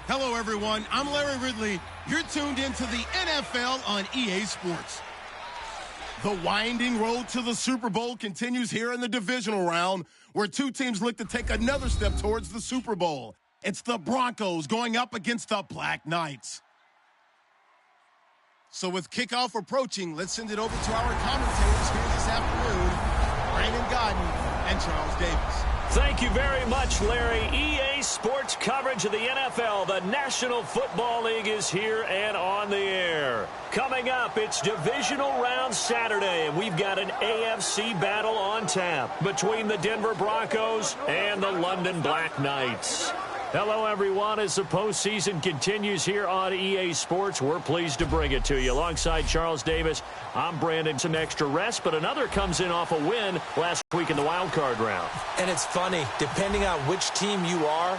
Hello, everyone. I'm Larry Ridley. You're tuned into the NFL on EA Sports. The winding road to the Super Bowl continues here in the divisional round, where two teams look to take another step towards the Super Bowl. It's the Broncos going up against the Black Knights. So with kickoff approaching, let's send it over to our commentators here this afternoon, Brandon Godden and Charles Davis. Thank you very much, Larry. EA Sports coverage of the NFL. The National Football League is here and on the air. Coming up, it's Divisional Round Saturday, and we've got an AFC battle on tap between the Denver Broncos and the London Black Knights. Hello, everyone. As the postseason continues here on EA Sports, we're pleased to bring it to you. Alongside Charles Davis, I'm Brandon. Some extra rest, but another comes in off a win last week in the wild card round. And it's funny, depending on which team you are,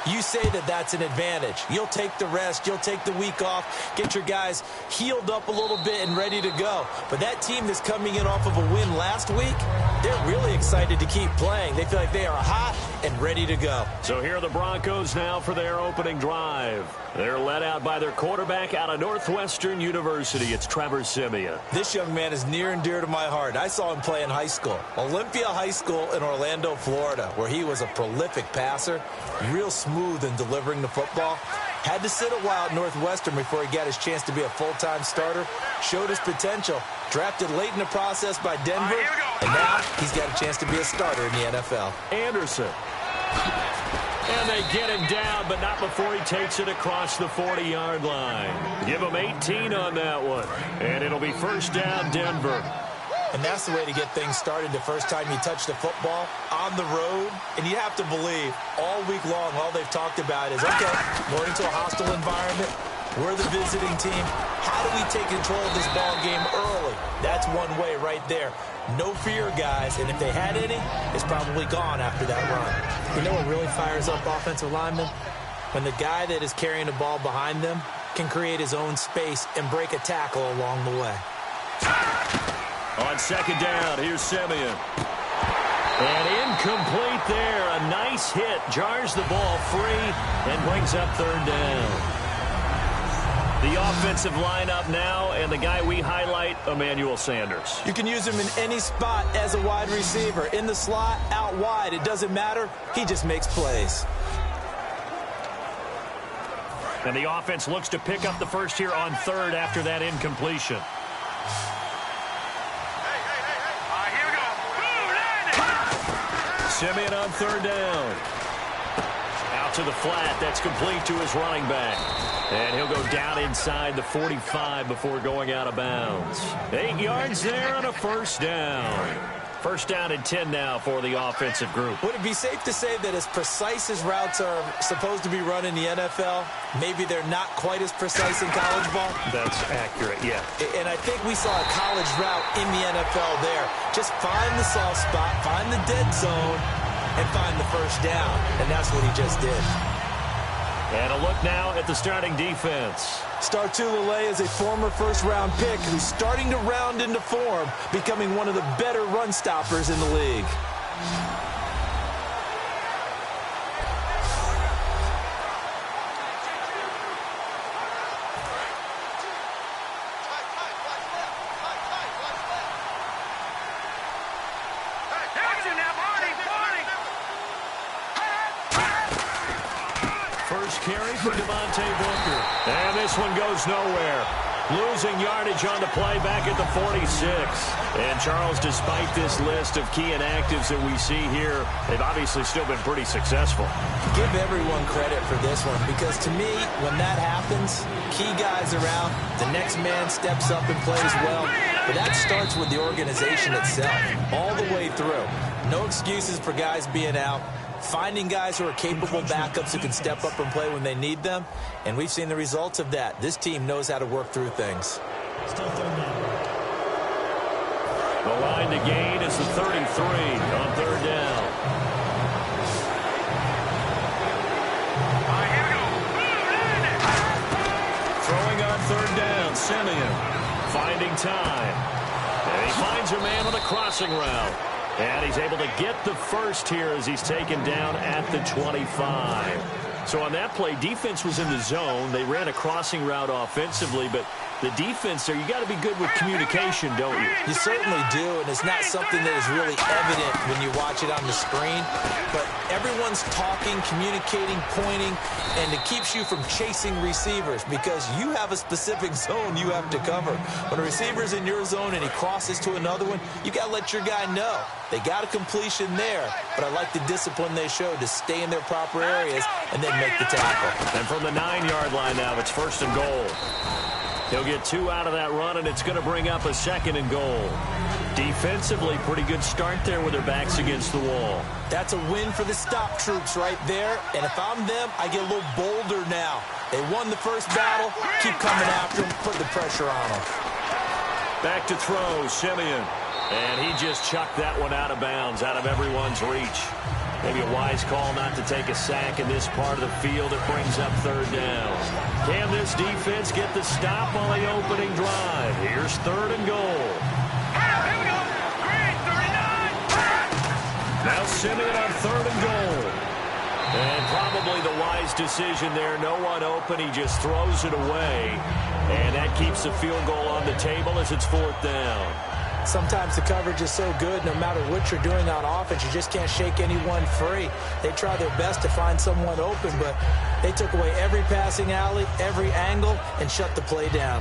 you say that that's an advantage. You'll take the rest. You'll take the week off. Get your guys healed up a little bit and ready to go. But that team that's coming in off of a win last week, they're really excited to keep playing. They feel like they are hot and ready to go. So here are the Broncos now for their opening drive. They're led out by their quarterback out of Northwestern University. It's Trevor Siemian. This young man is near and dear to my heart. I saw him play in high school. Olympia High School in Orlando, Florida, where he was a prolific passer, real smooth in delivering the football. Had to sit a while at Northwestern before he got his chance to be a full-time starter. Showed his potential. Drafted late in the process by Denver. And now he's got a chance to be a starter in the NFL. Anderson. And they get him down, but not before he takes it across the 40-yard line. Give him 18 on that one. And it'll be first down, Denver. And that's the way to get things started the first time you touch the football on the road. And you have to believe all week long, all they've talked about is, okay, going into a hostile environment. We're the visiting team. How do we take control of this ball game early? That's one way right there. No fear, guys. And if they had any, it's probably gone after that run. You know what really fires up offensive linemen? When the guy that is carrying the ball behind them can create his own space and break a tackle along the way. On second down, here's Siemian. And incomplete there. A nice hit. Jars the ball free and brings up third down. The offensive lineup now, and the guy we highlight, Emmanuel Sanders. You can use him in any spot as a wide receiver. In the slot, out wide. It doesn't matter. He just makes plays. And the offense looks to pick up the first here on third after that incompletion. Siemian on third down. Out to the flat. That's complete to his running back. And he'll go down inside the 45 before going out of bounds. 8 yards there on a first down. First down and 10 now for the offensive group. Would it be safe to say that as precise as routes are supposed to be run in the NFL, maybe they're not quite as precise in college ball? That's accurate, yeah. And I think we saw a college route in the NFL there. Just find the soft spot, find the dead zone, and find the first down. And that's what he just did. And a look now at the starting defense. Startulele is a former first-round pick who's starting to round into form, becoming one of the better run stoppers in the league. Carry for Devontae Booker. And this one goes nowhere. Losing yardage on the play back at the 46. And, Charles, despite this list of key inactives that we see here, they've obviously still been pretty successful. Give everyone credit for this one because, to me, when that happens, key guys are out, the next man steps up and plays well. But that starts with the organization itself all the way through. No excuses for guys being out. Finding guys who are capable backups who can step up and play when they need them. And we've seen the results of that. This team knows how to work through things. Still third down. The line to gain is the 33 on third down. Throwing on third down, Simeon. Finding time. And he finds a man on a crossing route. And he's able to get the first here as he's taken down at the 25. So on that play, defense was in the zone. They ran a crossing route offensively, but the defense there, you got to be good with communication, don't you? You certainly do, and it's not something that is really evident when you watch it on the screen. But everyone's talking, communicating, pointing, and it keeps you from chasing receivers because you have a specific zone you have to cover. When a receiver's in your zone and he crosses to another one, you got to let your guy know. They got a completion there, but I like the discipline they showed to stay in their proper areas and then make the tackle. And from the 9-yard line now, it's 1st and goal. He'll get 2 out of that run, and it's going to bring up a 2nd and goal. Defensively, pretty good start there with their backs against the wall. That's a win for the stop troops right there, and if I'm them, I get a little bolder now. They won the first battle, keep coming after them, put the pressure on them. Back to throw, Simeon. And he just chucked that one out of bounds, out of everyone's reach. Maybe a wise call not to take a sack in this part of the field. It brings up third down. Can this defense get the stop on the opening drive? Here's 3rd and goal. Here we go. Green, 39. Now Simeon on 3rd and goal. And probably the wise decision there. No one open. He just throws it away. And that keeps the field goal on the table as it's 4th down. Sometimes the coverage is so good, no matter what you're doing on offense, you just can't shake anyone free. They try their best to find someone open, but they took away every passing alley, every angle, and shut the play down.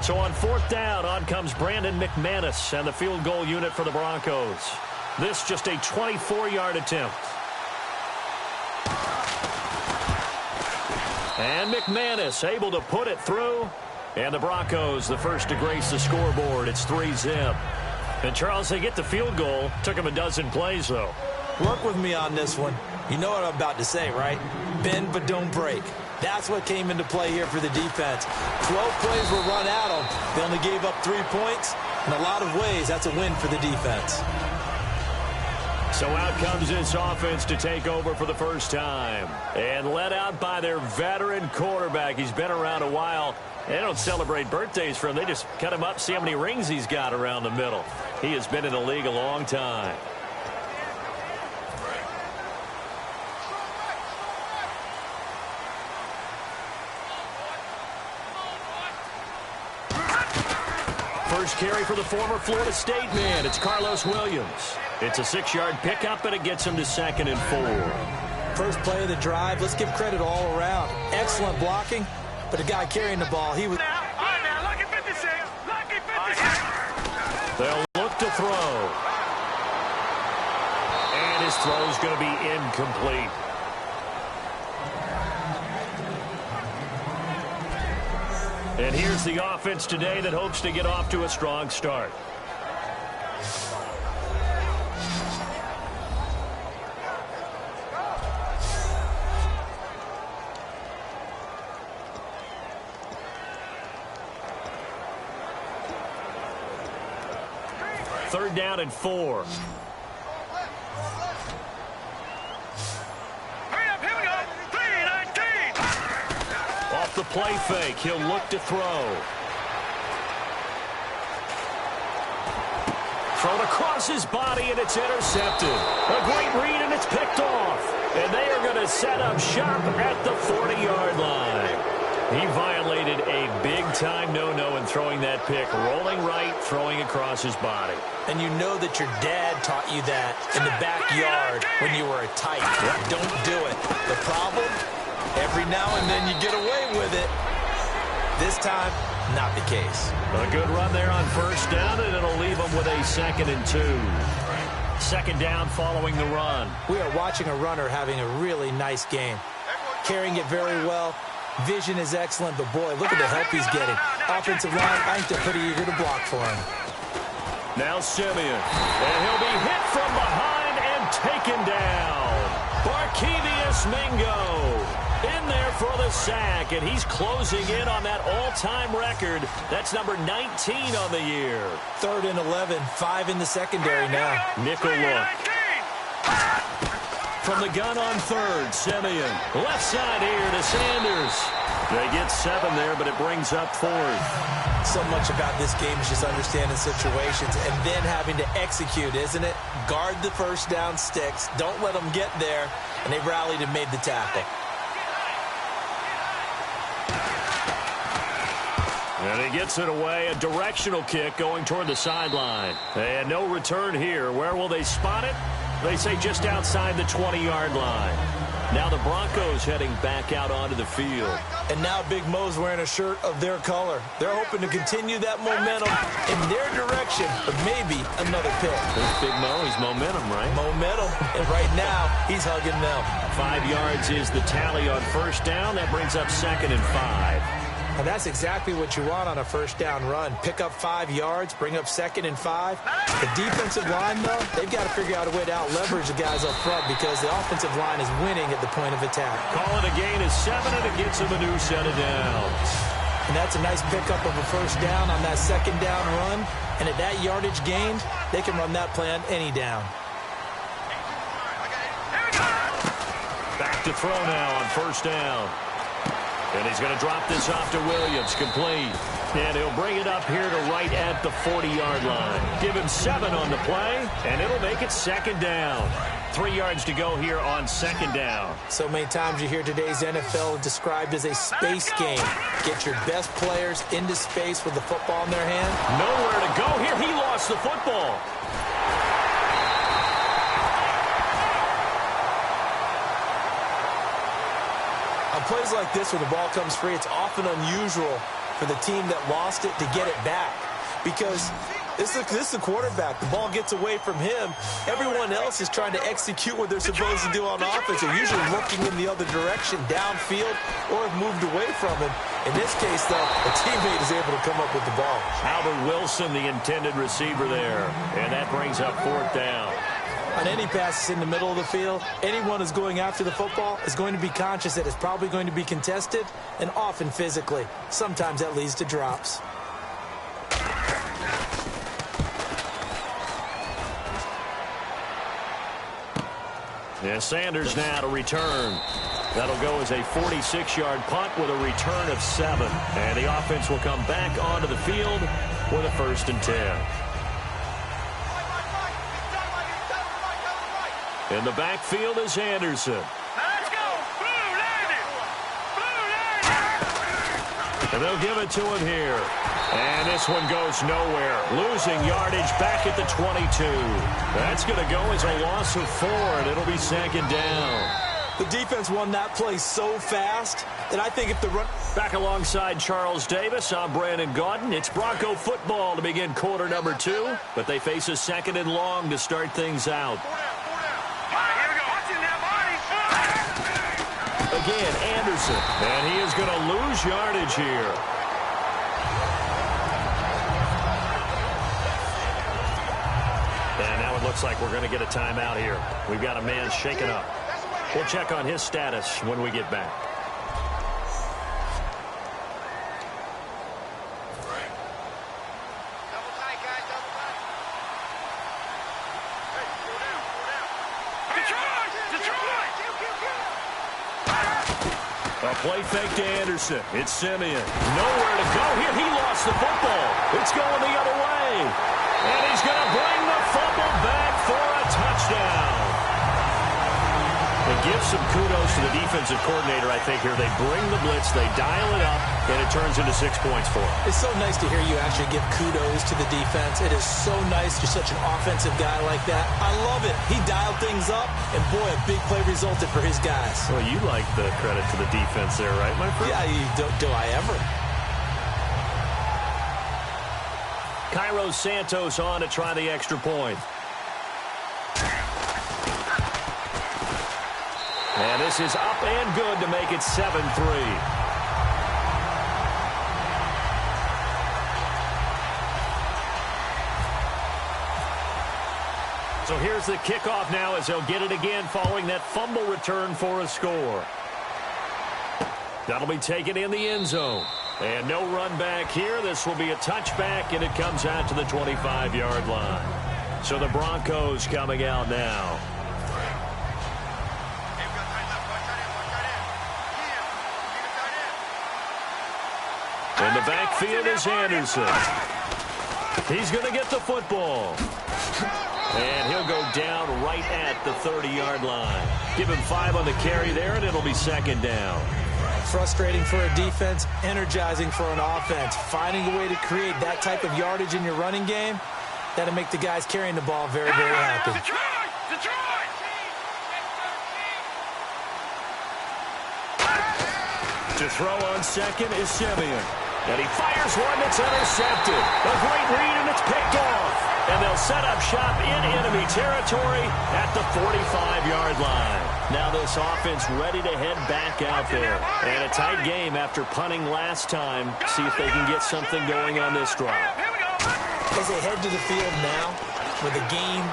So on 4th down, on comes Brandon McManus and the field goal unit for the Broncos. This just a 24-yard attempt. And McManus able to put it through. And the Broncos, the first to grace the scoreboard. It's 3-zip. And, Charles, they get the field goal. Took them a dozen plays, though. Work with me on this one. You know what I'm about to say, right? Bend but don't break. That's what came into play here for the defense. 12 plays were run at them. They only gave up 3 points. In a lot of ways, that's a win for the defense. So out comes this offense to take over for the first time. And led out by their veteran quarterback. He's been around a while. They don't celebrate birthdays for him. They just cut him up, see how many rings he's got around the middle. He has been in the league a long time. First carry for the former Florida State man. It's Carlos Williams. It's a 6-yard pickup, and it gets him to 2nd and 4. First play of the drive. Let's give credit all around. Excellent blocking. But the guy carrying the ball, he was... Lucky 56. Lucky 56. They'll look to throw. And his throw's going to be incomplete. And here's the offense today that hopes to get off to a strong start. Third down and 4. Hurry up, here we go. 3-19. Off the play fake, he'll look to throw. Thrown across his body, and it's intercepted. A great read, and it's picked off. And they are going to set up shop at the 40-yard line. He violated a big-time no-no in throwing that pick. Rolling right, throwing across his body. And you know that your dad taught you that in the backyard when you were a tight. Don't do it. The problem, every now and then you get away with it. This time, not the case. A good run there on first down, and it'll leave them with a 2nd and 2. Second down following the run. We are watching a runner having a really nice game. Carrying it very well. Vision is excellent, but boy, look at the help he's getting. Offensive line, I think they're pretty eager to block for him. Now Simeon, and he'll be hit from behind and taken down. Barkevius Mingo in there for the sack, and he's closing in on that all-time record. That's number 19 on the year. 3rd and 11, 5 in the secondary now. Nickel look. From the gun on 3rd, Simeon. Left side here to Sanders. They get 7 there, but it brings up 4th. So much about this game is just understanding situations and then having to execute, isn't it? Guard the first down sticks. Don't let them get there. And they rallied and made the tackle. And he gets it away. A directional kick going toward the sideline. And no return here. Where will they spot it? They say just outside the 20-yard line. Now the Broncos heading back out onto the field. And now Big Mo's wearing a shirt of their color. They're hoping to continue that momentum in their direction, but maybe another pick. There's Big Mo. He's momentum, right? Momentum. And right now, he's hugging them. 5 yards is the tally on first down. That brings up 2nd and 5. And that's exactly what you want on a first down run. Pick up 5 yards, bring up 2nd and 5. The defensive line, though, they've got to figure out a way to out-leverage the guys up front because the offensive line is winning at the point of attack. Call it a gain of 7, and it gets them a new set of downs. And that's a nice pickup of a first down on that 2nd down run. And at that yardage gained, they can run that play on any down. Back to throw now on first down. And he's going to drop this off to Williams, complete. And he'll bring it up here to right at the 40-yard line. Give him 7 on the play, and it'll make it 2nd down. 3 yards to go here on 2nd down. So many times you hear today's NFL described as a space game. Get your best players into space with the football in their hand. Nowhere to go here. He lost the football. On plays like this where the ball comes free, it's often unusual for the team that lost it to get it back. Because this is the quarterback. The ball gets away from him. Everyone else is trying to execute what they're supposed to do on offense. They're usually looking in the other direction, downfield, or have moved away from him. In this case, though, a teammate is able to come up with the ball. Albert Wilson, the intended receiver there. And that brings up 4th down. On any passes in the middle of the field, anyone who's going after the football is going to be conscious that it's probably going to be contested, and often physically. Sometimes that leads to drops. Yeah, Sanders now to return. That'll go as a 46-yard punt with a return of 7. And the offense will come back onto the field with a 1st and 10. In the backfield is Anderson. Let's go! Blue landed! Blue landed! And they'll give it to him here. And this one goes nowhere. Losing yardage back at the 22. That's going to go as a loss of 4, and it'll be 2nd down. The defense won that play so fast that I think if the run... Back alongside Charles Davis, I'm Brandon Gaudin. It's Bronco football to begin quarter number 2, but they face a 2nd and long to start things out. Again, Anderson, and he is going to lose yardage here. And now it looks like we're going to get a timeout here. We've got a man shaken up. We'll check on his status when we get back. A play fake to Anderson. It's Simeon. Nowhere to go here. He lost the football. It's going the other way. And he's going to bring the fumble back for a touchdown. It gives some kudos to the defensive coordinator, I think, here. They bring the blitz, they dial it up, and it turns into 6 points for them. It's so nice to hear you actually give kudos to the defense. It is so nice. You're such an offensive guy like that. I love it. He dialed things up, and boy, a big play resulted for his guys. Well, you like the credit to the defense there, right, my friend? Yeah, do I ever? Cairo Santos on to try the extra point. And this is up and good to make it 7-3. So here's the kickoff now as they'll get it again following that fumble return for a score. That'll be taken in the end zone. And no run back here. This will be a touchback, and it comes out to the 25-yard line. So the Broncos coming out now. In the backfield is Anderson. He's going to get the football. And he'll go down right at the 30-yard line. Give him 5 on the carry there, and it'll be second down. Frustrating for a defense, energizing for an offense. Finding a way to create that type of yardage in your running game, that'll make the guys carrying the ball very, very happy. To throw on second is Simeon. And he fires one that's intercepted. A great read, and it's picked off. And they'll set up shop in enemy territory at the 45-yard line. Now this offense ready to head back out there. And a tight game after punting last time. See if they can get something going on this drive. As they head to the field now, with the game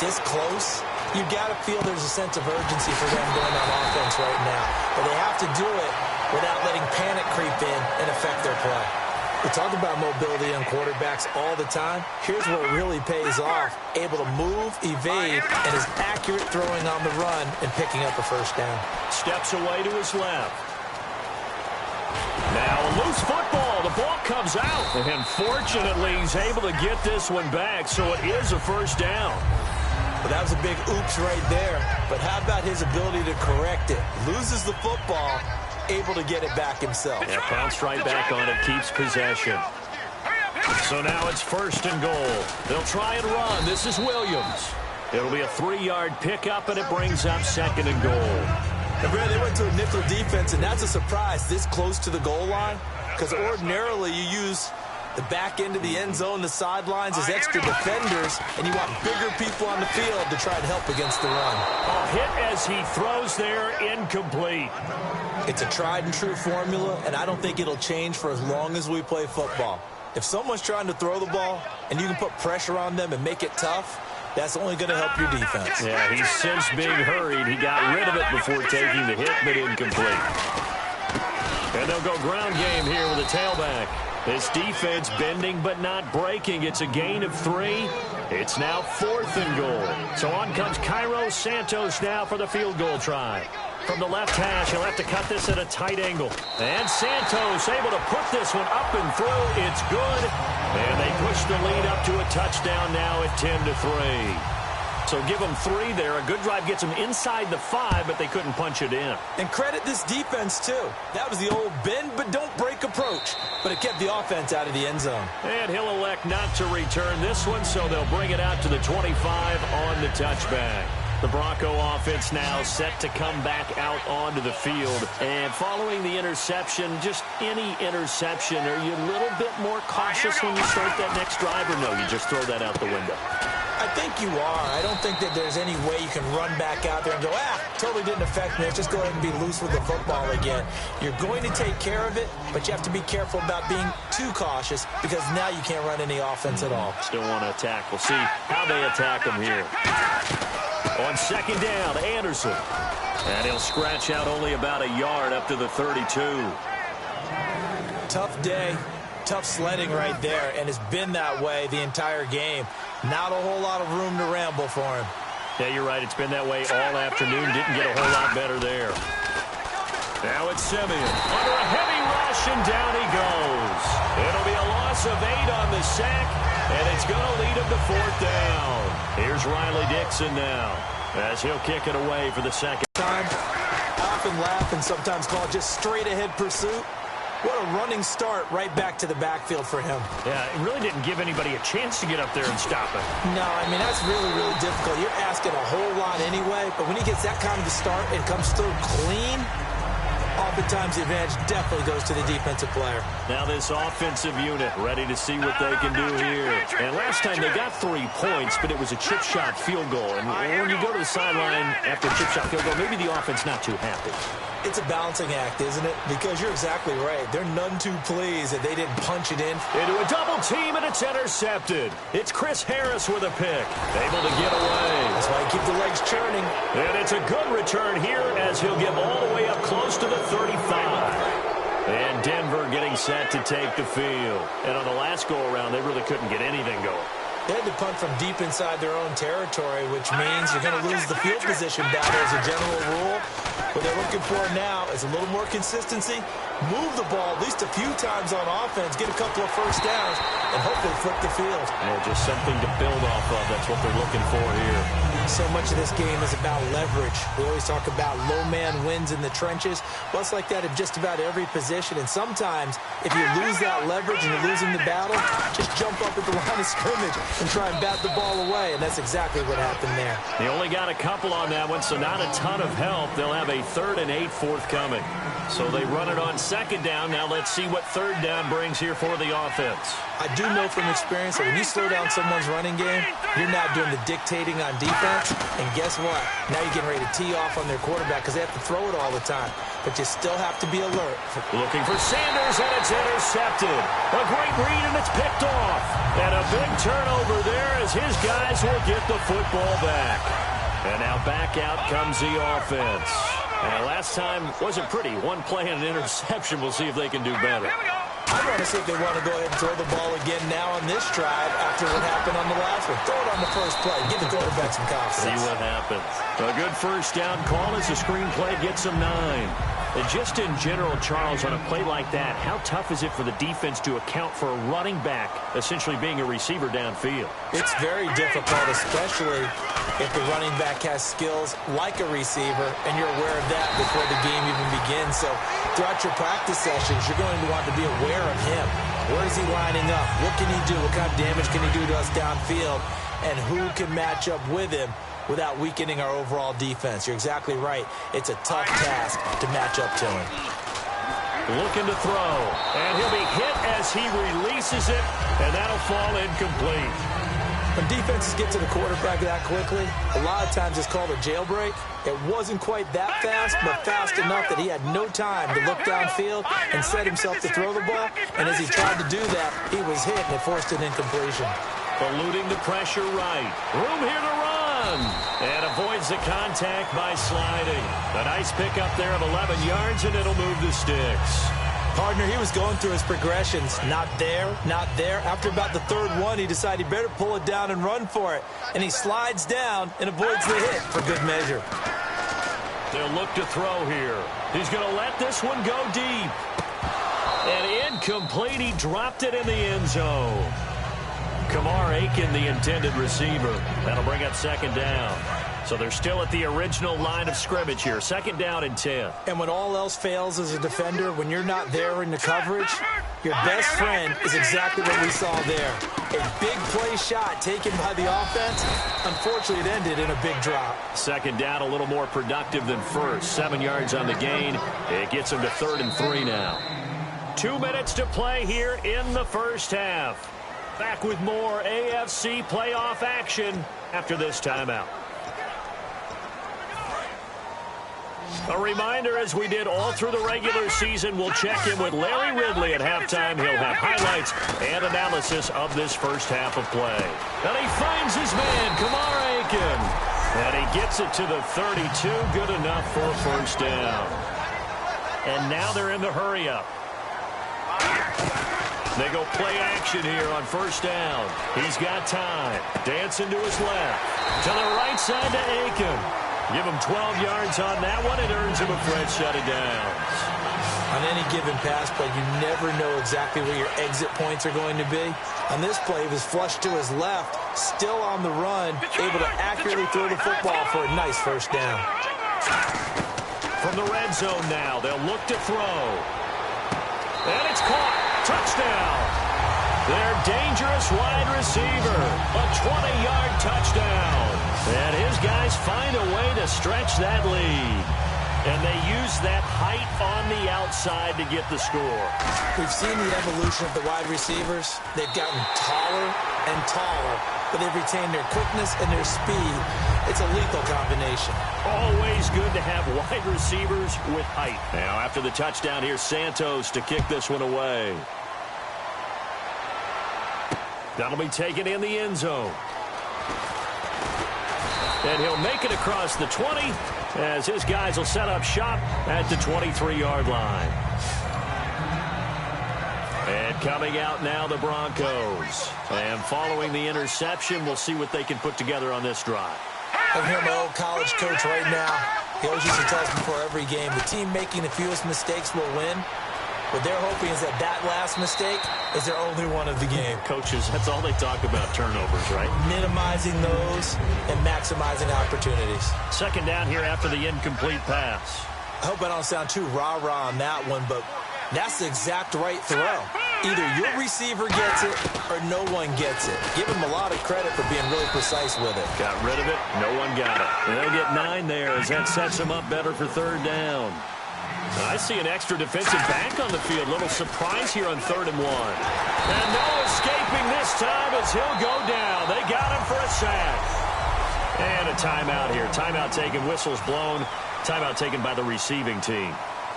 this close, you've got to feel there's a sense of urgency for them going on offense right now. But they have to do it without letting panic creep in and affect their play. We talk about mobility on quarterbacks all the time. Here's what really pays off. Able to move, evade, and is accurate throwing on the run and picking up a first down. Steps away to his left. Now a loose football. The ball comes out. And fortunately, he's able to get this one back, so it is a first down. Well, that was a big oops right there. But how about his ability to correct it? Loses the football, able to get it back himself. Yeah, bounced right back on it, keeps possession. So now it's first and goal. They'll try and run. This is Williams. It'll be a 3-yard pickup, and it brings up second and goal. And Brad, they went to a nickel defense, and that's a surprise this close to the goal line, because ordinarily you use the back end of the end zone, the sidelines as extra defenders, and you want bigger people on the field to try and help against the run. A hit as he throws there, incomplete. It's a tried and true formula, and I don't think it'll change for as long as we play football. If someone's trying to throw the ball and you can put pressure on them and make it tough, that's only going to help your defense. Yeah, he's since being hurried. He got rid of it before taking the hit, but incomplete. And they'll go ground game here with a tailback. This defense bending but not breaking. It's a gain of 3. It's now 4th and goal. So on comes Cairo Santos now for the field goal try. From the left hash, he'll have to cut this at a tight angle. And Santos able to put this one up and through. It's good. And they push the lead up to a touchdown now at 10-3. So give them 3 there. A good drive gets them inside the 5, but they couldn't punch it in. And credit this defense, too. That was the old bend but don't break approach. But it kept the offense out of the end zone. And he'll elect not to return this one, so they'll bring it out to the 25 on the touchback. The Bronco offense now set to come back out onto the field. And following the interception, just any interception, are you a little bit more cautious when you start that next drive, or no, you just throw that out the window? I think you are. I don't think that there's any way you can run back out there and go, totally didn't affect me. Let's just go ahead and be loose with the football again. You're going to take care of it, but you have to be careful about being too cautious because now you can't run any offense at all. Still want to attack. We'll see how they attack them here. On second down, Anderson. And he'll scratch out only about a yard up to the 32. Tough day. Tough sledding right there, and it's been that way the entire game. Not a whole lot of room to ramble for him. Yeah, you're right. It's been that way all afternoon. Didn't get a whole lot better there. Now it's Simeon. Under a heavy rush, and down he goes. It'll be a loss of 8 on the sack, and it's going to lead him to 4th down. Here's Riley Dixon now as he'll kick it away for the second time. I often laugh and sometimes call it just straight-ahead pursuit. What a running start right back to the backfield for him. Yeah, it really didn't give anybody a chance to get up there and stop it. No, I mean, that's really, really difficult. You're asking a whole lot anyway, but when he gets that kind of a start and comes through clean, Oftentimes, the advantage definitely goes to the defensive player. Now this offensive unit ready to see what they can do here. And last time they got 3 points, but it was a chip shot field goal. And when you go to the sideline after a chip shot field goal, maybe the offense not too happy. It's a balancing act, isn't it? Because you're exactly right. They're none too pleased that they didn't punch it in. Into a double team, and it's intercepted. It's Chris Harris with a pick. Able to get away. That's why you keep the legs churning. And it's a good return here as he'll get all the way up close to the 35. And Denver getting set to take the field. And on the last go-around, they really couldn't get anything going. They had to punt from deep inside their own territory, which means you're going to lose the field position battle as a general rule. What they're looking for now is a little more consistency, move the ball at least a few times on offense, get a couple of first downs, and hopefully flip the field. Yeah, just something to build off of. That's what they're looking for here. So much of this game is about leverage. We always talk about low man wins in the trenches. Well, it's like that in just about every position. And sometimes, if you lose that leverage and you're losing the battle, just jump up at the line of scrimmage and try and bat the ball away. And that's exactly what happened there. They only got a couple on that one, so not a ton of help. They'll have a 3rd and 8 forthcoming. So they run it on 2nd down. Now let's see what 3rd down brings here for the offense. I do know from experience that when you slow down someone's running game, you're not doing the dictating on defense. And guess what? Now you're getting ready to tee off on their quarterback because they have to throw it all the time. But you still have to be alert. Looking for Sanders, and it's intercepted. A great read, and it's picked off. And a big turnover there as his guys will get the football back. And now back out comes the offense. And last time wasn't pretty. One play and an interception. We'll see if they can do better. I want to see if they want to go ahead and throw the ball again now on this drive after what happened on the last one. Throw it on the first play. Give the quarterback some confidence. See what happens. A good first down call as the screenplay gets them 9. And just in general, Charles, on a play like that, how tough is it for the defense to account for a running back essentially being a receiver downfield? It's very difficult, especially if the running back has skills like a receiver, and you're aware of that before the game even begins. So throughout your practice sessions, you're going to want to be aware of him. Where is he lining up? What can he do? What kind of damage can he do to us downfield? And who can match up with him without weakening our overall defense? You're exactly right. It's a tough task to match up to him. Looking to throw, and he'll be hit as he releases it, and that'll fall incomplete. When defenses get to the quarterback that quickly, a lot of times it's called a jailbreak. It wasn't quite that fast, but fast enough that he had no time to look downfield and set himself to throw the ball. And as he tried to do that, he was hit, and it forced an incompletion. Eluding the pressure right. Room here to run. And avoids the contact by sliding. A nice pickup there of 11 yards, and it'll move the sticks. Partner, he was going through his progressions. Not there, not there. After about the 3rd one, he decided he better pull it down and run for it. And he slides down and avoids the hit for good measure. They'll look to throw here. He's going to let this one go deep. And incomplete. He dropped it in the end zone. Kamar Aiken, the intended receiver. That'll bring up 2nd down. So they're still at the original line of scrimmage here. 2nd down and 10. And when all else fails as a defender, when you're not there in the coverage, your best friend is exactly what we saw there. A big play shot taken by the offense. Unfortunately, it ended in a big drop. 2nd down, a little more productive than first. 7 yards on the gain. It gets them to 3rd and 3 now. 2 minutes to play here in the first half. Back with more AFC playoff action after this timeout. A reminder, as we did all through the regular season, we'll check in with Larry Ridley at halftime. He'll have highlights and analysis of this first half of play. And he finds his man, Kamar Aiken. And he gets it to the 32. Good enough for a first down. And now they're in the hurry-up. They go play action here on first down. He's got time. Dancing to his left. To the right side to Aiken. Give him 12 yards on that one. It earns him a fresh set of downs. On any given pass play, you never know exactly where your exit points are going to be. On this play, he was flushed to his left, still on the run, able to accurately throw the football for a nice first down. From the red zone now, they'll look to throw. And it's caught. Touchdown. Their dangerous wide receiver. A 20-yard touchdown. And his guys find a way to stretch that lead. And they use that height on the outside to get the score. We've seen the evolution of the wide receivers. They've gotten taller and taller, but they've retained their quickness and their speed. It's a lethal combination. Always good to have wide receivers with height. Now, after the touchdown, here's Santos to kick this one away. That'll be taken in the end zone. And he'll make it across the 20 as his guys will set up shop at the 23-yard line. And coming out now, the Broncos. And following the interception, we'll see what they can put together on this drive. I hear my old college coach right now. He always used to tell us before every game, the team making the fewest mistakes will win. What they're hoping is that last mistake is their only one of the game. Coaches, that's all they talk about, turnovers, right? Minimizing those and maximizing opportunities. Second down here after the incomplete pass. I hope I don't sound too rah-rah on that one, but that's the exact right throw. Either your receiver gets it or no one gets it. Give him a lot of credit for being really precise with it. Got rid of it. No one got it. And they'll get 9 there as that sets him up better for third down. I see an extra defensive back on the field. Little surprise here on 3rd and 1. And no escaping this time as he'll go down. They got him for a sack. And a timeout here. Timeout taken, whistles blown. Timeout taken by the receiving team.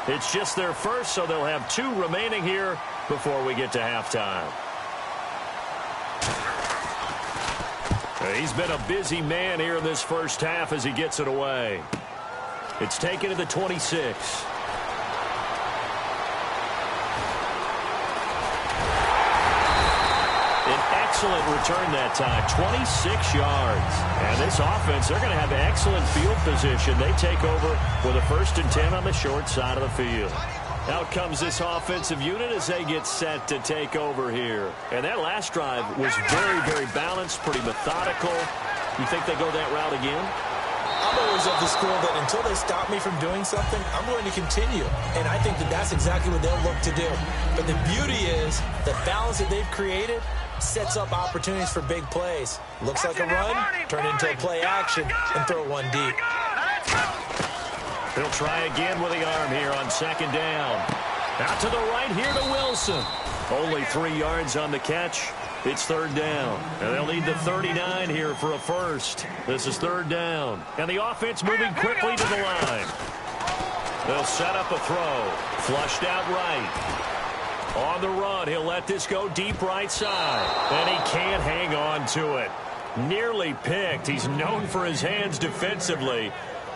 It's just their first, so they'll have 2 remaining here before we get to halftime. He's been a busy man here in this first half as he gets it away. It's taken to the 26. Excellent return that time, 26 yards. And this offense, they're going to have excellent field position. They take over with a 1st and 10 on the short side of the field. Out comes this offensive unit as they get set to take over here. And that last drive was very, very balanced, pretty methodical. You think they go that route again? I'm always of the school that until they stop me from doing something, I'm going to continue. And I think that that's exactly what they'll look to do. But the beauty is the balance that they've created sets up opportunities for big plays. Looks like a run, turn into a play action, and throw one deep. He'll try again with the arm here on 2nd down. Out to the right here to Wilson. Only 3 yards on the catch. It's 3rd down. And they'll need the 39 here for a first. This is 3rd down. And the offense moving quickly to the line. They'll set up a throw. Flushed out right. On the run, he'll let this go deep right side. And he can't hang on to it. Nearly picked. He's known for his hands defensively.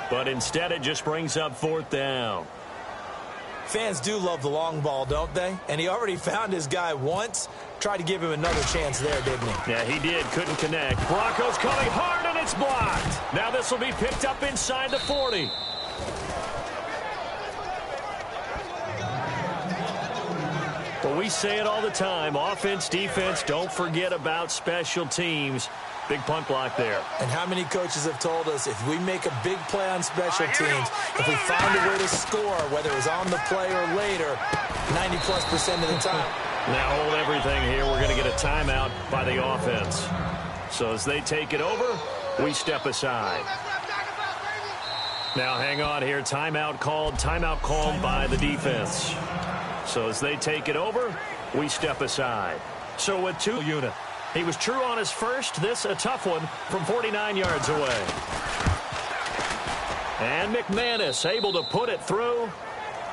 But instead, it just brings up 4th down. Fans do love the long ball, don't they? And he already found his guy once. Tried to give him another chance there, didn't he? Yeah, he did. Couldn't connect. Broncos coming hard, and it's blocked. Now this will be picked up inside the 40. Well, we say it all the time. Offense, defense, don't forget about special teams. Big punt block there. And how many coaches have told us if we make a big play on special teams, if we find a way to score, whether it's on the play or later, 90+% of the time. Now hold everything here. We're going to get a timeout by the offense. So as they take it over, we step aside. Now hang on here. Timeout called by the defense. So as they take it over, we step aside. So with 2 unit. He was true on his first. This a tough one from 49 yards away. And McManus able to put it through.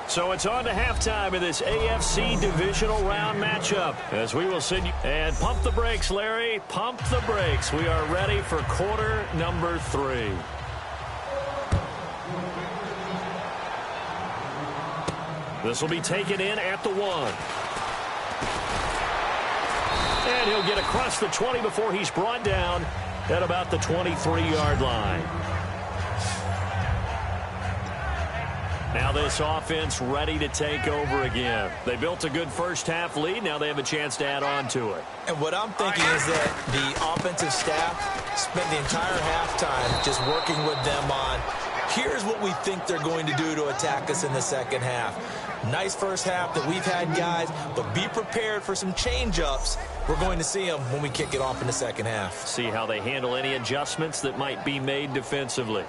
So it's on to halftime in this AFC divisional round matchup. As we will send you. And pump the brakes, Larry. Pump the brakes. We are ready for quarter number 3. This will be taken in at the 1. And he'll get across the 20 before he's brought down at about the 23-yard line. Now this offense ready to take over again. They built a good first half lead. Now they have a chance to add on to it. And what I'm thinking is that the offensive staff spent the entire halftime just working with them on, here's what we think they're going to do to attack us in the second half. Nice first half that we've had, guys, but be prepared for some change-ups. We're going to see them when we kick it off in the second half. See how they handle any adjustments that might be made defensively.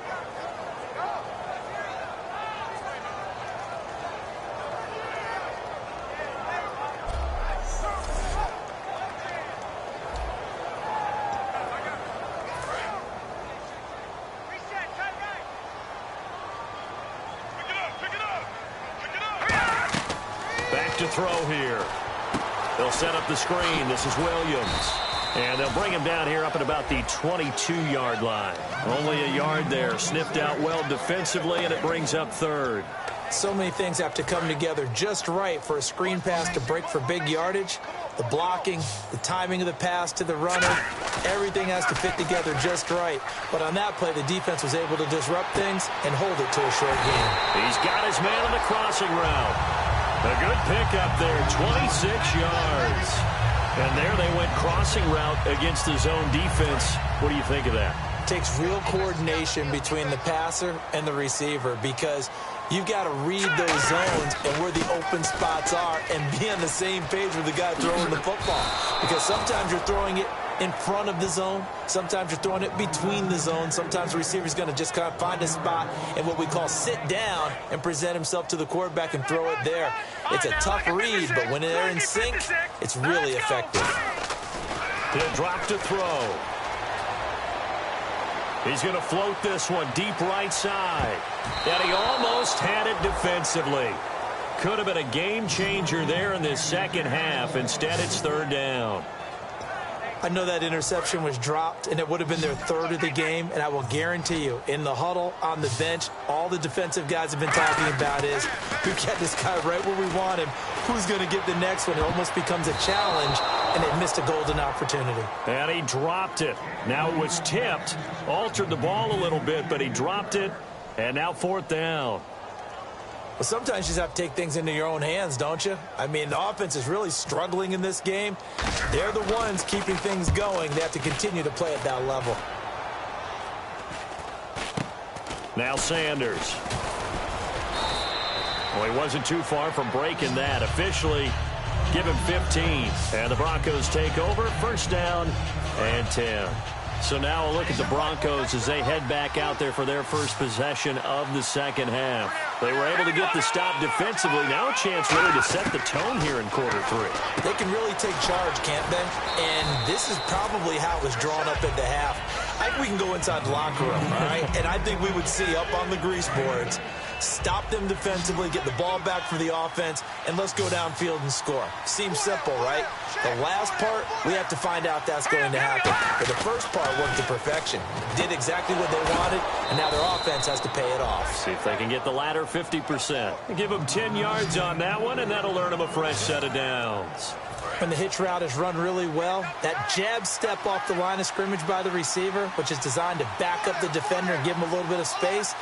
drop to throw here. They'll set up the screen. This is Williams. And they'll bring him down here up at about the 22-yard line. Only a yard there. Sniffed out well defensively, and it brings up third. So many things have to come together just right for a screen pass to break for big yardage. The blocking, the timing of the pass to the runner, everything has to fit together just right. But on that play, the defense was able to disrupt things and hold it to a short game. He's got his man on the crossing route. A good pickup there, 26 yards. And there they went crossing route against the zone defense. What do you think of that? It takes real coordination between the passer and the receiver because you've got to read those zones and where the open spots are and be on the same page with the guy throwing the football. Because sometimes you're throwing it in front of the zone. Sometimes you're throwing it between the zones. Sometimes the receiver's going to just kind of find a spot and what we call sit down and present himself to the quarterback and throw it there. It's a tough read, but when they're in sync, it's really effective. He'll drop to throw. He's going to float this one deep right side. And he almost had it defensively. Could have been a game changer there in this second half. Instead, it's third down. I know that interception was dropped, and it would have been their third of the game, and I will guarantee you, in the huddle, on the bench, all the defensive guys have been talking about is, we've got this guy right where we want him. Who's going to get the next one? It almost becomes a challenge, and they missed a golden opportunity. And he dropped it. Now it was tipped, altered the ball a little bit, but he dropped it, and now fourth down. Well, sometimes you just have to take things into your own hands, don't you? I mean, the offense is really struggling in this game. They're the ones keeping things going. They have to continue to play at that level. Now Sanders. Well, he wasn't too far from breaking that. Officially, give him 15. And the Broncos take over. First down and 10. So now a look at the Broncos as they head back out there for their first possession of the second half. They were able to get the stop defensively. Now a chance really to set the tone here in quarter three. They can really take charge, can't they? And this is probably how it was drawn up at the half. I think we can go inside the locker room, all right? And I think we would see up on the grease boards, stop them defensively, get the ball back for the offense, and let's go downfield and score. Seems simple, right? The last part, we have to find out that's going to happen. But the first part worked to perfection. Did exactly what they wanted, and now their offense has to pay it off. See if they can get the latter 50%. Give them 10 yards on that one, and that'll earn them a fresh set of downs. When the hitch route is run really well, that jab step off the line of scrimmage by the receiver, which is designed to back up the defender and give him a little bit of space,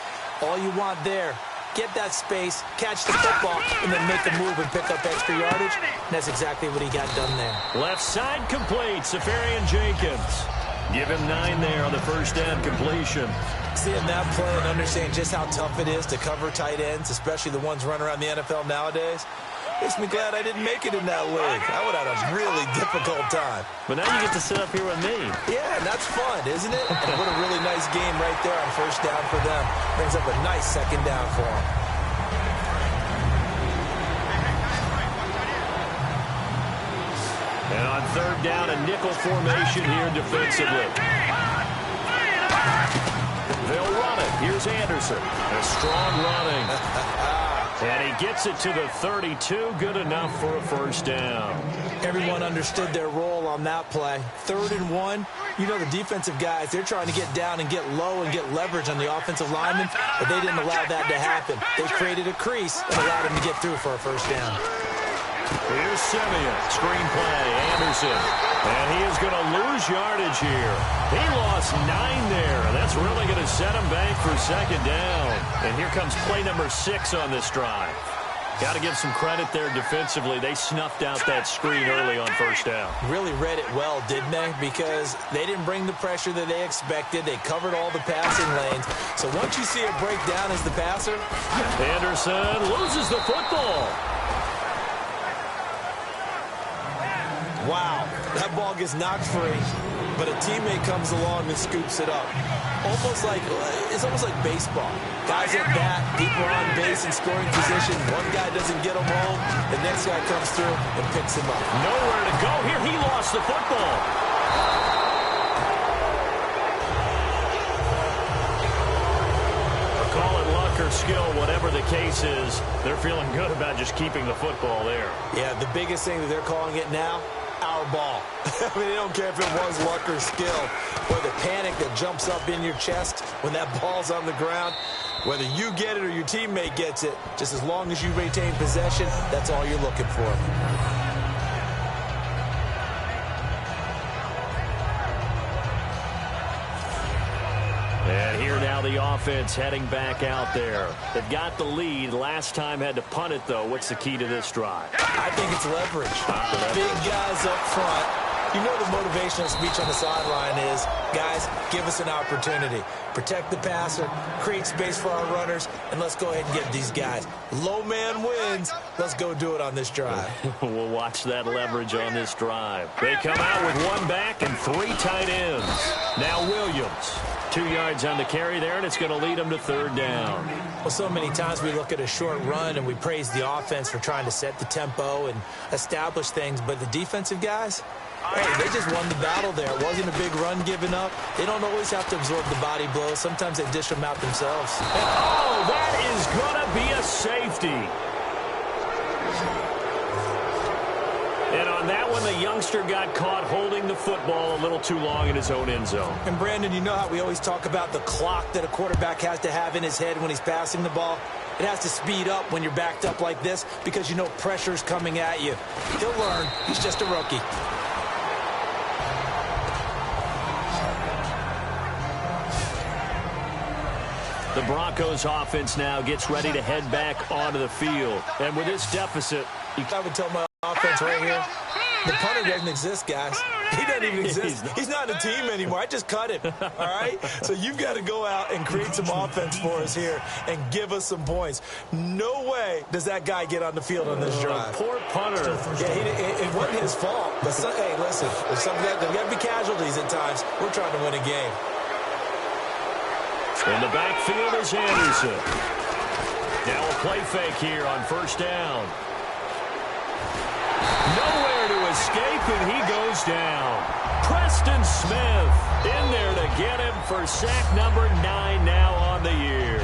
all you want there, get that space, catch the football, and then make a move and pick up extra yardage. And that's exactly what he got done there. Left side complete, Safarian Jenkins. Give him 9 there on the first down completion. Seeing that play and understanding just how tough it is to cover tight ends, especially the ones running around the NFL nowadays, makes me glad I didn't make it in that league. I would have had a really difficult time. But now you get to sit up here with me. Yeah, and that's fun, isn't it? And what a really nice game right there on first down for them. Brings up a nice second down for them. And on third down, a nickel formation here defensively. They'll run it. Here's Anderson. A strong running. And he gets it to the 32. Good enough for a first down. Everyone understood their role on that play. 3rd and 1. You know the defensive guys, they're trying to get down and get low and get leverage on the offensive linemen, but they didn't allow that to happen. They created a crease and allowed him to get through for a first down. Here's Simeon. Screen play. Anderson. And he is going to lose yardage here. He lost 9 there. And that's really going to set him back for second down. And here comes play number 6 on this drive. Got to give some credit there defensively. They snuffed out that screen early on first down. Really read it well, didn't they? Because they didn't bring the pressure that they expected. They covered all the passing lanes. So once you see it break down as the passer. Anderson loses the football. Wow, that ball gets knocked free, but a teammate comes along and scoops it up. It's almost like baseball. Guys at bat, people on base in scoring position. One guy doesn't get him home, the next guy comes through and picks him up. Nowhere to go here. He lost the football. Call it luck or skill, whatever the case is, they're feeling good about just keeping the football there. Yeah, the biggest thing that they're calling it now, our ball. I mean, they don't care if it was luck or skill, or the panic that jumps up in your chest when that ball's on the ground. Whether you get it or your teammate gets it, just as long as you maintain possession, that's all you're looking for. And here now the offense heading back out there. They've got the lead. Last time had to punt it, though. What's the key to this drive? I think it's leverage. Big guys up front. You know the motivational speech on the sideline is, guys, give us an opportunity. Protect the passer, create space for our runners, and let's go ahead and get these guys. Low man wins. Let's go do it on this drive. We'll watch that leverage on this drive. They come out with one back and 3 tight ends. Now Williams. 2 yards on the carry there, and it's going to lead them to 3rd down. Well, so many times we look at a short run and we praise the offense for trying to set the tempo and establish things, but the defensive guys, hey, they just won the battle there. It wasn't a big run given up. They don't always have to absorb the body blows. Sometimes they dish them out themselves. Oh, that is going to be a safety. And on that one, the youngster got caught holding the football a little too long in his own end zone. And, Brandon, you know how we always talk about the clock that a quarterback has to have in his head when he's passing the ball? It has to speed up when you're backed up like this because you know pressure's coming at you. He'll learn. He's just a rookie. The Broncos offense now gets ready to head back onto the field. And with this deficit, I would tell my offense right here, the punter doesn't exist, guys. He doesn't even exist. He's not a team anymore. I just cut him, all right? So you've got to go out and create some offense for us here and give us some points. No way does that guy get on the field on this drive. Poor punter. Yeah, it wasn't his fault. But hey, listen, there's got to be casualties at times. We're trying to win a game. In the backfield is Anderson. Now a play fake here on 1st down. Nowhere to escape, and he goes down. Preston Smith in there to get him for sack number 9 now on the year.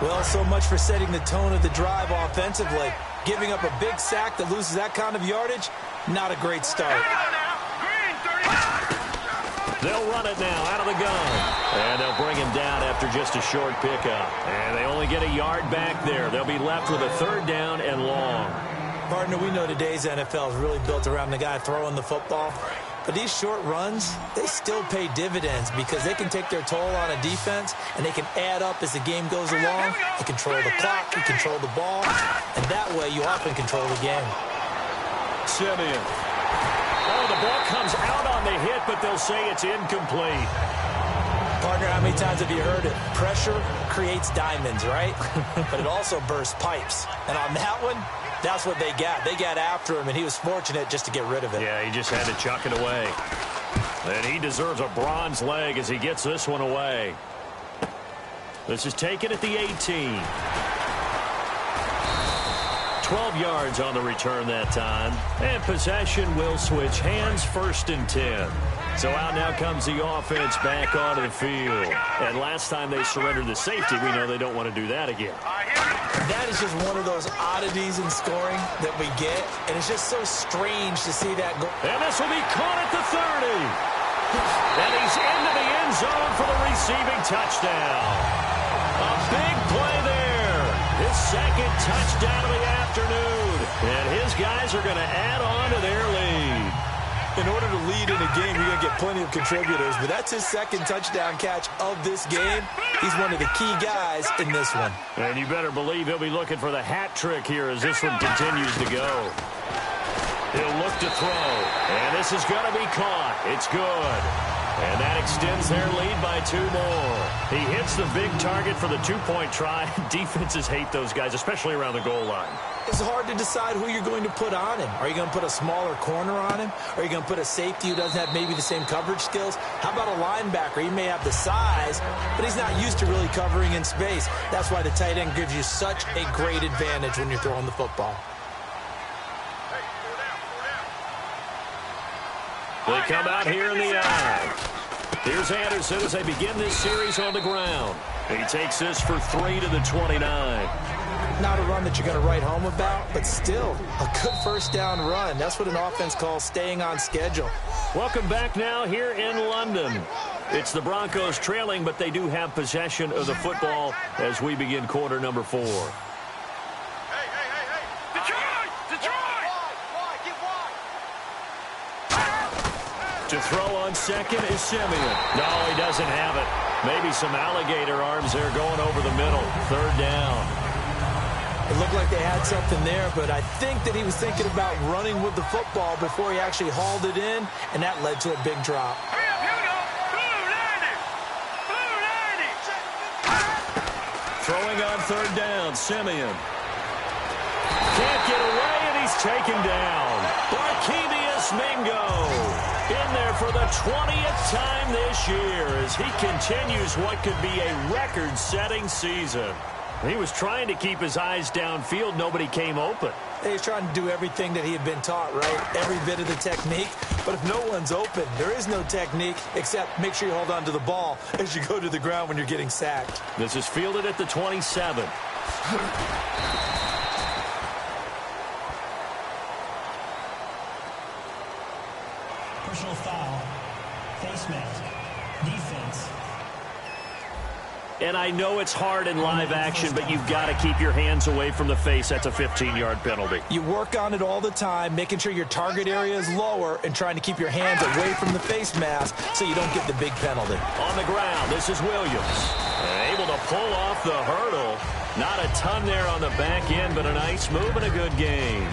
Well, so much for setting the tone of the drive offensively. Giving up a big sack that loses that kind of yardage, not a great start. They'll run it now out of the gun. And they'll bring him down after just a short pickup. And they only get a yard back there. They'll be left with a 3rd down and long. Partner, we know today's NFL is really built around the guy throwing the football. But these short runs, they still pay dividends because they can take their toll on a defense and they can add up as the game goes along. You control the clock, you control the ball, and that way you often control the game. Simeon. Oh, the ball comes out on the hit, but they'll say it's incomplete. Partner, how many times have you heard it? Pressure creates diamonds, right? But it also bursts pipes. And on that one, that's what they got. They got after him, and he was fortunate just to get rid of it. Yeah, he just had to chuck it away. And he deserves a bronze leg as he gets this one away. This is taken at the 18. 12 yards on the return that time. And possession will switch hands, 1st and 10. So out now comes the offense back onto the field. And last time they surrendered the safety, we know they don't want to do that again. That is just one of those oddities in scoring that we get. And it's just so strange to see that go. And this will be caught at the 30. And he's into the end zone for the receiving touchdown. A big play there. His 2nd touchdown of the afternoon. And his guys are going to add on to their lead. In order to lead in a game, you're going to get plenty of contributors. But that's his 2nd touchdown catch of this game. He's one of the key guys in this one. And you better believe he'll be looking for the hat trick here as this one continues to go. He'll look to throw. And this is going to be caught. It's good. And that extends their lead by 2 more. He hits the big target for the 2-point try. Defenses hate those guys, especially around the goal line. It's hard to decide who you're going to put on him. Are you going to put a smaller corner on him? Are you going to put a safety who doesn't have maybe the same coverage skills? How about a linebacker? He may have the size, but he's not used to really covering in space. That's why the tight end gives you such a great advantage when you're throwing the football. They come out here in the eye. Here's Anderson as they begin this series on the ground. He takes this for 3 to the 29. Not a run that you're going to write home about, but still a good first down run. That's what an offense calls staying on schedule. Welcome back now here in London. It's the Broncos trailing, but they do have possession of the football as we begin quarter number 4. To throw on second is Simeon. No, he doesn't have it. Maybe some alligator arms there going over the middle. Third down. It looked like they had something there, but I think that he was thinking about running with the football before he actually hauled it in, and that led to a big drop. Throwing on third down, Simeon. Can't get away, and he's taken down. Barkevius Mingo in there for the 20th time this year as he continues what could be a record-setting season. He was trying to keep his eyes downfield. Nobody came open. He was trying to do everything that he had been taught, right? Every bit of the technique. But if no one's open, there is no technique except make sure you hold on to the ball as you go to the ground when you're getting sacked. This is fielded at the 27. Personal foul, face mask, defense. And I know it's hard in live action, but you've got to keep your hands away from the face. That's a 15-yard penalty. You work on it all the time, making sure your target area is lower and trying to keep your hands away from the face mask so you don't get the big penalty. On the ground, this is Williams. Able to pull off the hurdle. Not a ton there on the back end, but a nice move and a good game.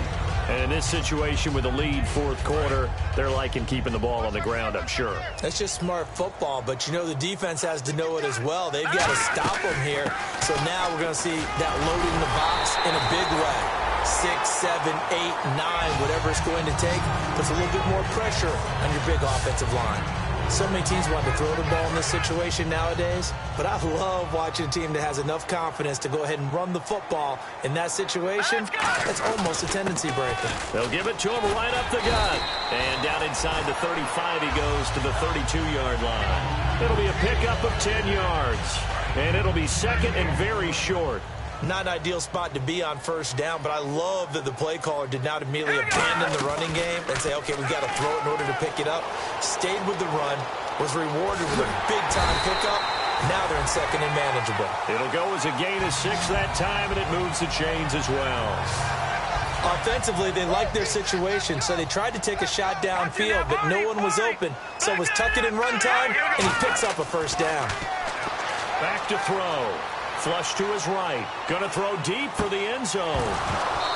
And in this situation with the lead fourth quarter, they're liking keeping the ball on the ground, I'm sure. That's just smart football, but you know the defense has to know it as well. They've got to stop them here. So now we're going to see that loading the box in a big way. 6, 7, 8, 9, whatever it's going to take, puts a little bit more pressure on your big offensive line. So many teams want to throw the ball in this situation nowadays, but I love watching a team that has enough confidence to go ahead and run the football in that situation. That's almost a tendency breaker. They'll give it to him right up the gut. And down inside the 35, he goes to the 32-yard line. It'll be a pickup of 10 yards, and it'll be second and very short. Not an ideal spot to be on first down, but I love that the play caller did not immediately abandon the running game and say, okay, we've got to throw it in order to pick it up. Stayed with the run, was rewarded with a big-time pickup. Now they're in second and manageable. It'll go as a gain of 6 that time, and it moves the chains as well. Offensively, they liked their situation, so they tried to take a shot downfield, but no one was open. So it was tuck it in run time, and he picks up a first down. Back to throw. Flush to his right. Going to throw deep for the end zone.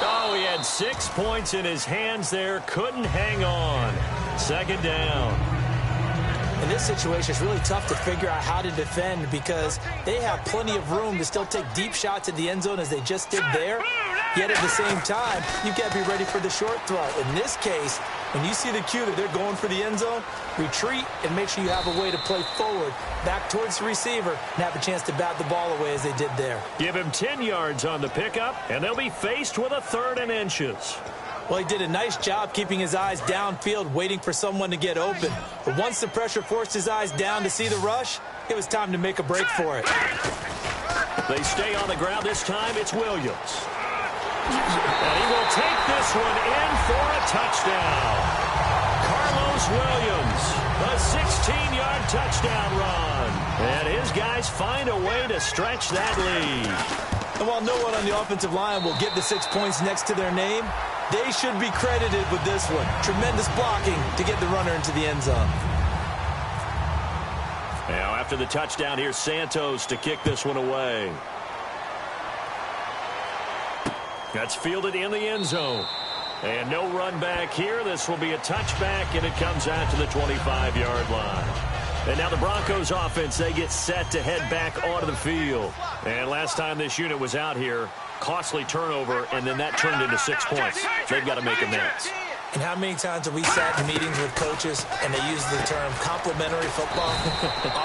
Oh, he had 6 points in his hands there. Couldn't hang on. Second down. In this situation, it's really tough to figure out how to defend because they have plenty of room to still take deep shots at the end zone as they just did there. Yet at the same time, you've got to be ready for the short throw. In this case, when you see the cue that they're going for the end zone, retreat and make sure you have a way to play forward, back towards the receiver, and have a chance to bat the ball away as they did there. Give him 10 yards on the pickup, and they'll be faced with a 3rd and inches. Well, he did a nice job keeping his eyes downfield, waiting for someone to get open. But once the pressure forced his eyes down to see the rush, it was time to make a break for it. They stay on the ground this time. It's Williams. And he will take this one in for a touchdown. Carlos Williams, a 16-yard touchdown run. And his guys find a way to stretch that lead. And while no one on the offensive line will get the 6 points next to their name, they should be credited with this one. Tremendous blocking to get the runner into the end zone. Now after the touchdown, here's Santos to kick this one away. That's fielded in the end zone. And no run back here. This will be a touchback, and it comes out to the 25-yard line. And now the Broncos offense, they get set to head back onto the field. And last time this unit was out here, costly turnover, and then that turned into 6 points. They've got to make amends. And how many times have we sat in meetings with coaches and they use the term complementary football?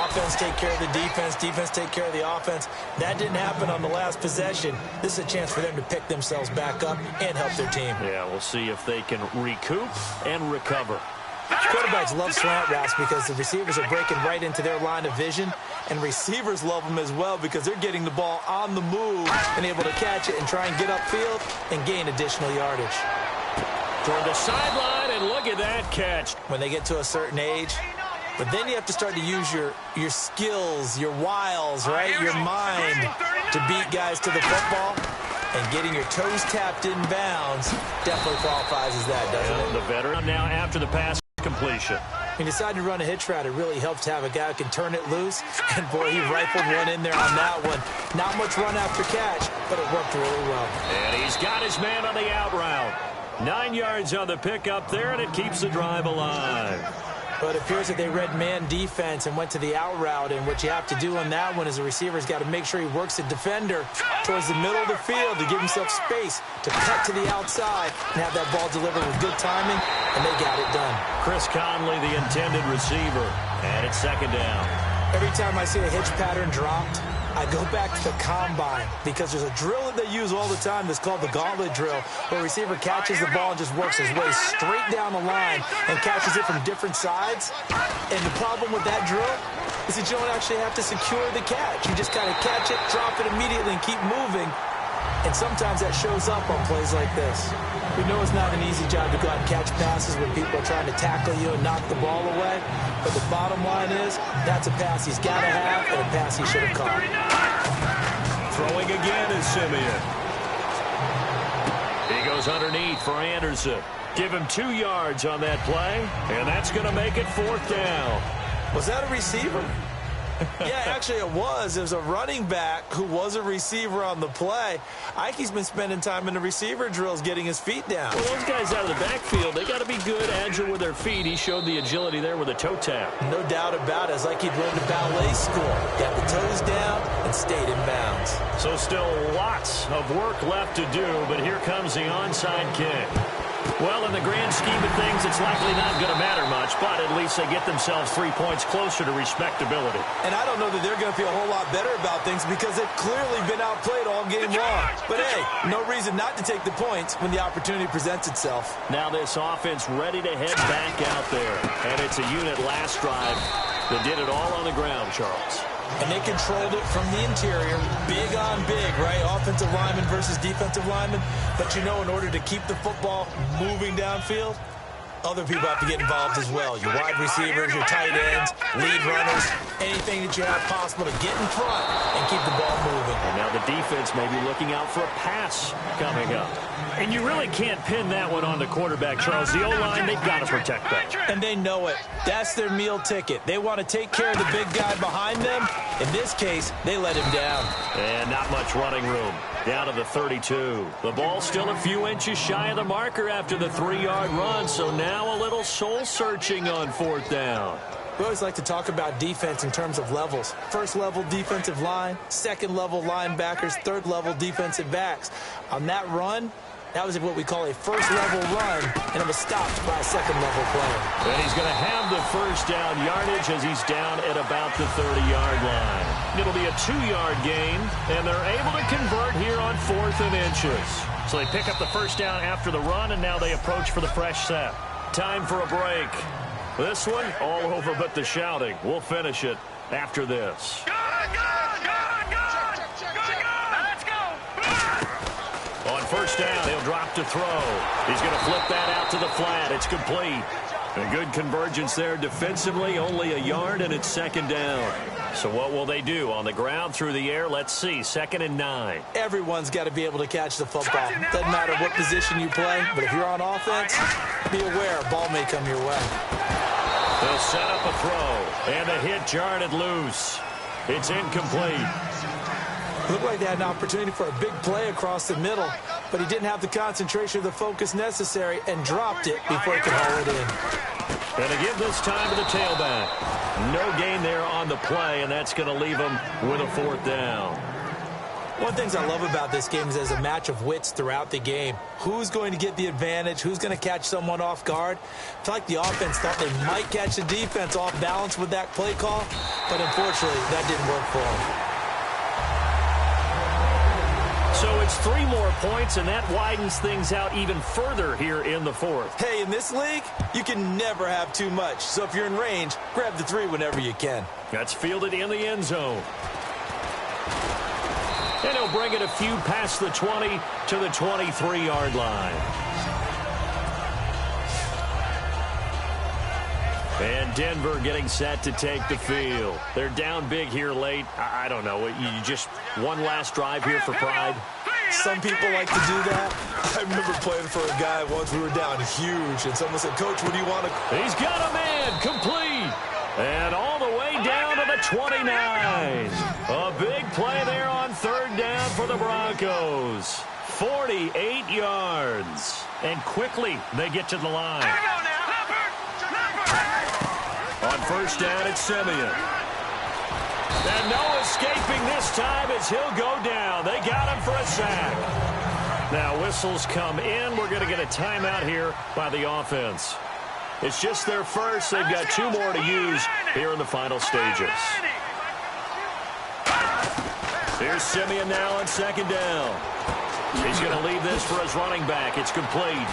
Offense take care of the defense, defense take care of the offense. That didn't happen on the last possession. This is a chance for them to pick themselves back up and help their team. Yeah, we'll see if they can recoup and recover. Quarterbacks love slant routes because the receivers are breaking right into their line of vision, and receivers love them as well because they're getting the ball on the move and able to catch it and try and get upfield and gain additional yardage. Toward the sideline, and look at that catch. When they get to a certain age, but then you have to start to use your skills, your wiles, right, your mind to beat guys to the football. And getting your toes tapped in bounds definitely qualifies as that, doesn't it? The veteran now after the pass completion. He decided to run a hitch route. It really helps to have a guy who can turn it loose. And, boy, he rifled one in there on that one. Not much run after catch, but it worked really well. And he's got his man on the out route. 9 yards on the pickup there, and it keeps the drive alive. But it appears that they read man defense and went to the out route. And what you have to do on that one is the receiver's got to make sure he works the defender towards the middle of the field to give himself space to cut to the outside and have that ball delivered with good timing, and they got it done. Chris Conley, the intended receiver, and it's second down. Every time I see a hitch pattern dropped, I go back to the combine because there's a drill that they use all the time that's called the gauntlet drill, where a receiver catches the ball and just works his way straight down the line and catches it from different sides. And the problem with that drill is that you don't actually have to secure the catch. You just kind of catch it, drop it immediately, and keep moving. And sometimes that shows up on plays like this. We know it's not an easy job to go out and catch passes when people are trying to tackle you and knock the ball away. But the bottom line is, that's a pass he's got to have and a pass he should have caught. Throwing again is Simeon. He goes underneath for Anderson. Give him 2 yards on that play, and that's going to make it fourth down. Was that a receiver? Yeah, actually it was. It was a running back who was a receiver on the play. Ike's been spending time in the receiver drills getting his feet down. Well, those guys out of the backfield, they got to be good, agile with their feet. He showed the agility there with a toe tap. No doubt about it. It's like he'd learned to ballet school. Got the toes down and stayed in bounds. So still lots of work left to do, but here comes the onside kick. Well, in the grand scheme of things, it's likely not going to matter much, but at least they get themselves 3 points closer to respectability. And I don't know that they're going to feel a whole lot better about things because they've clearly been outplayed all game long. But, hey, no reason not to take the points when the opportunity presents itself. Now this offense ready to head back out there. And it's a unit last drive that did it all on the ground, Charles. And they controlled it from the interior, big on big, right? Offensive lineman versus defensive lineman. But, you know, in order to keep the football moving downfield, other people have to get involved as well. Your wide receivers, your tight ends, lead runners, anything that you have possible to get in front and keep the ball moving. And now the defense may be looking out for a pass coming up. And you really can't pin that one on the quarterback, Charles. The O-line, they've got to protect that. And they know it. That's their meal ticket. They want to take care of the big guy behind them. In this case, they let him down. And not much running room. Down to the 32. The ball still a few inches shy of the marker after the 3-yard run, so now a little soul-searching on fourth down. We always like to talk about defense in terms of levels. First level defensive line, second level linebackers, third level defensive backs. On that run, that was what we call a first level run, and it was stopped by a second level player. And he's going to have the first down yardage as he's down at about the 30-yard line. It'll be a 2-yard gain, and they're able to convert here on 4th and inches. So they pick up the first down after the run, and now they approach for the fresh set. Time for a break. This one, all over but the shouting. We'll finish it after this. On first down, he'll drop to throw. He's going to flip that out to the flat. It's complete. A good convergence there defensively, only a yard, and it's second down. So what will they do? On the ground, through the air? Let's see. 2nd and 9. Everyone's got to be able to catch the football. Doesn't matter what position you play, but if you're on offense, be aware a ball may come your way. They'll set up a throw, and the hit jarred it loose. It's incomplete. Looked like they had an opportunity for a big play across the middle, but he didn't have the concentration or the focus necessary and dropped it before he could haul it in. And to give this time to the tailback. No gain there on the play, and that's going to leave him with a 4th down. One of the things I love about this game is there's a match of wits throughout the game. Who's going to get the advantage? Who's going to catch someone off guard? I feel like the offense thought they might catch the defense off balance with that play call, but unfortunately, that didn't work for them. So it's 3 more points, and that widens things out even further here in the fourth. Hey, in this league, you can never have too much. So if you're in range, grab the 3 whenever you can. That's fielded in the end zone. And he'll bring it a few past the 20 to the 23-yard line. And Denver getting set to take the field. They're down big here late. I don't know. You just one last drive here for pride. Some people like to do that. I remember playing for a guy once. We were down huge, and someone said, "Coach, what do you want to..." He's got a man complete. And all the way down to the 29. A big play there on 3rd down for the Broncos. 48 yards. And quickly they get to the line. On 1st down, it's Simeon. And no escaping this time as he'll go down. They got him for a sack. Now whistles come in. We're going to get a timeout here by the offense. It's just their first. They've got 2 more to use here in the final stages. Here's Simeon now on 2nd down. He's going to leave this for his running back. It's complete.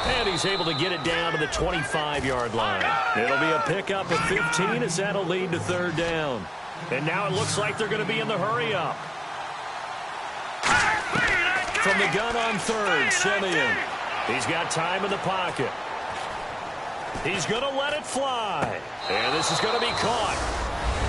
And he's able to get it down to the 25-yard line. It'll be a pickup of 15 as that'll lead to 3rd down. And now it looks like they're going to be in the hurry-up. From the gun on 3rd, Simeon. He's got time in the pocket. He's going to let it fly. And this is going to be caught.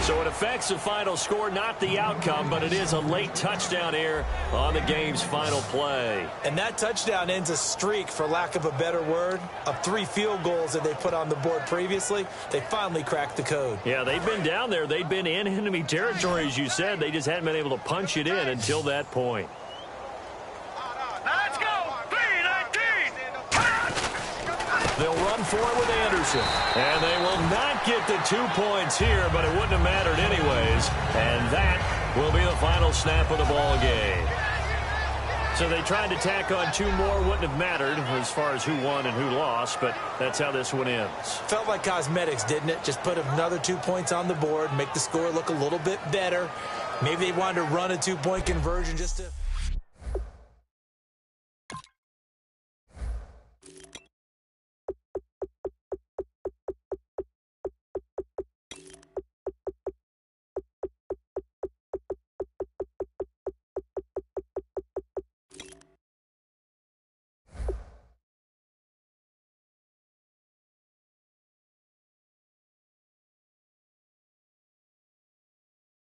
So it affects the final score, not the outcome, but it is a late touchdown here on the game's final play. And that touchdown ends a streak, for lack of a better word, of 3 field goals that they put on the board previously. They finally cracked the code. Yeah, they've been down there. They've been in enemy territory, as you said. They just hadn't been able to punch it in until that point. Let's go. 3-19. They'll run for it with Anderson. And they will not get the 2 points here, but it wouldn't have mattered anyways. And that will be the final snap of the ball game. So they tried to tack on 2 more. Wouldn't have mattered as far as who won and who lost, but that's how this one ends. Felt like cosmetics, didn't it? Just put another 2 points on the board, make the score look a little bit better. Maybe they wanted to run a 2-point conversion just to...